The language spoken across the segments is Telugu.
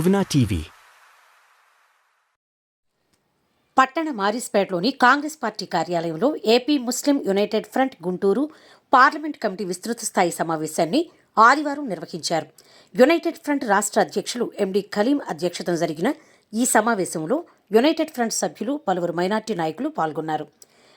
Bhuvana TV. పట్టణ మారిస్పేటలోని కాంగ్రెస్ పార్టీ కార్యాలయంలో AP Muslim united front Guntur parliament committee విస్తృత స్థాయి సమావేశాన్ని ఆదివారం నిర్వహించారు. యునైటెడ్ ఫ్రంట్ రాష్ట్ర అధ్యక్షులు ఎండి ఖలీం అధ్యక్షతన జరిగిన ఈ సమావేశంలో యునైటెడ్ ఫ్రంట్ సభ్యులు, పలువురు మైనార్టీ నాయకులు పాల్గొన్నారు.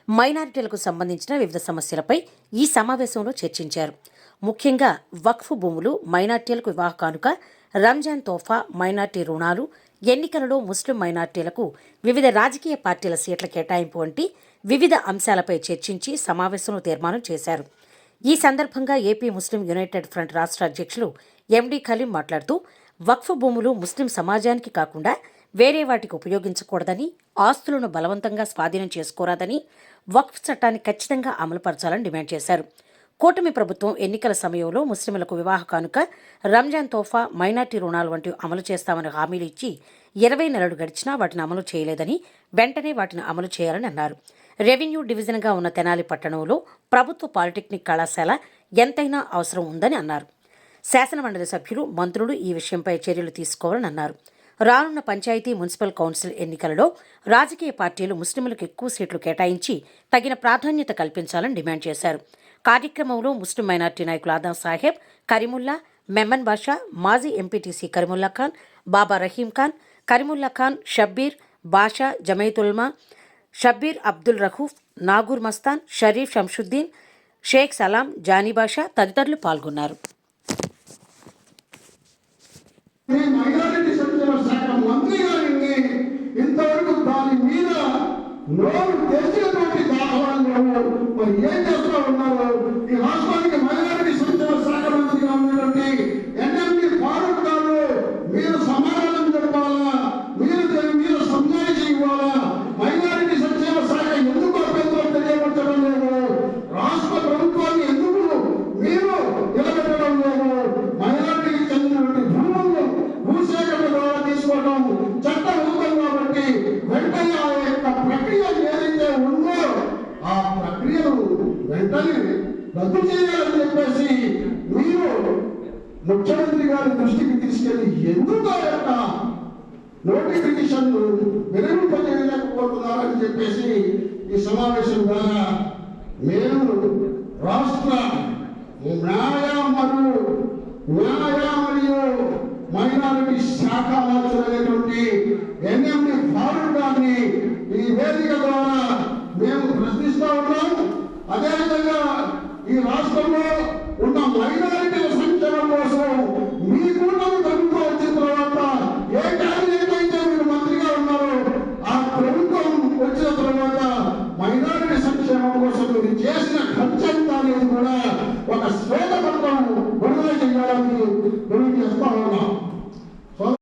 మైనారిటీలకు సంబంధించిన వివిధ సమస్యలపై ఈ సమావేశంలో చర్చించారు. ముఖ్యంగా వక్ఫ్ భూములు, మైనార్టీలకు వివాహ కానుక, రంజాన్ తోఫా, మైనార్టీ రుణాలు, ఎన్నికలలో ముస్లిం మైనార్టీలకు వివిధ రాజకీయ పార్టీల సీట్ల కేటాయింపు వంటి వివిధ అంశాలపై చర్చించి సమావేశంలో తీర్మానం చేశారు. ఈ సందర్భంగా ఏపీ ముస్లిం యునైటెడ్ ఫ్రంట్ రాష్ట్ర అధ్యక్షులు ఎండి ఖలీం మాట్లాడుతూ, వక్ఫ్ భూములు ముస్లిం సమాజానికి కాకుండా వేరే వాటికి ఉపయోగించకూడదని, ఆస్తులను బలవంతంగా స్వాధీనం చేసుకోరాదని, వక్ఫ్ చట్టాన్ని ఖచ్చితంగా అమలుపరచాలని డిమాండ్ చేశారు. కూటమి ప్రభుత్వం ఎన్నికల సమయంలో ముస్లింలకు వివాహ కానుక, రంజాన్ తోఫా, మైనార్టీ రుణాలు వంటివి అమలు చేస్తామని హామీలు ఇచ్చి 20 నెలలు గడిచినా వాటిని అమలు చేయలేదని, వెంటనే వాటిని అమలు చేయాలని అన్నారు. రెవెన్యూ డివిజన్గా ఉన్న తెనాలి పట్టణంలో ప్రభుత్వ పాలిటెక్నిక్ కళాశాల ఎంతైనా అవసరం ఉందని అన్నారు. శాసనమండలి సభ్యులు, మంత్రులు ఈ విషయంపై చర్యలు తీసుకోవాలని అన్నారు. రానున్న పంచాయతీ, మున్సిపల్ కౌన్సిల్ ఎన్నికలలో రాజకీయ పార్టీలు ముస్లింలకు ఎక్కువ సీట్లు కేటాయించి తగిన ప్రాధాన్యత కల్పించాలని డిమాండ్ చేశారు. కార్యక్రమంలో ముస్లిం మైనార్టీ నాయకులు ఆదా సాహెబ్, కరీముల్లా, మెమన్ బాషా, మాజీ ఎంపీటీసీ కరీముల్లా ఖాన్, బాబా రహీం ఖాన్, కరీముల్లా ఖాన్, షబ్బీర్ బాషా, జమైతుల్మా, షబ్బీర్ అబ్దుల్ రహూఫ్, నాగూర్ మస్తాన్, షరీఫ్ షంషుద్దీన్, షేక్ సలాం, జానీ బాషా తదితరులు పాల్గొన్నారు. ఇంతవరకు దాని మీద నోరు తెచ్చినటువంటి దాఖలాలు మరి ఏం చేస్తూ ఉన్నారు? ఈ రాష్ట్రానికి మైనారిటీ సంక్షేమ శాఖ మంత్రిగా ఉన్నటువంటి ఎన్ఎండి ఫారూక్ గారు మీరు సమాధానం చెప్పాలా? మీరు దాని మీద సంజాయిషి ఇవ్వాలా? మైనారిటీ సంక్షేమ శాఖ ఎందుకు అభ్యంతరం తెలియపరచడం లేదు? రాష్ట్ర ప్రభుత్వాన్ని ఎందుకు మీరు నిలబెట్టడం లేదు? మైనారిటీకి చెందినటువంటి భూములను భూసేకరణ ద్వారా తీసుకోవడం చట్టం ఉంది కాబట్టి వెంటనే ఆ యొక్క ప్రక్రియ ఏదైతే ఉందో ఆ ప్రక్రియను వెంటనే రద్దు చేయాలని చెప్పేసి మీరు ముఖ్యమంత్రి గారి దృష్టికి తీసుకెళ్లి ఎందుకు ఆ యొక్క నోటిఫికేషన్ విరమింపజేయలేకపోతున్నారని చెప్పేసి ఈ సమావేశం ద్వారా మేము రాష్ట్ర న్యాయ మరియు మైనారిటీ శాఖ మంత్రులైనటువంటి ఎన్ఎండి ఫారూక్ గారిని ఈ వేదిక ద్వారా మేము ప్రశ్నిస్తూ ఉన్నాం. అదేవిధంగా ఈ రాష్ట్రంలో ఉన్న మైనారిటీల సంక్షేమం కోసం మీ కూటమి ప్రభుత్వం వచ్చిన తర్వాత ఏ క్యాబినెట్ అయితే మీరు మంత్రిగా ఉన్నారో ఆ ప్రభుత్వం వచ్చిన తర్వాత మైనారిటీ సంక్షేమం కోసం మీరు చేసిన ఖర్చంతా అనేది కూడా ఒక శ్వేతపత్రం విడుదల చేయాలని మేము చేస్తా ఉన్నాం.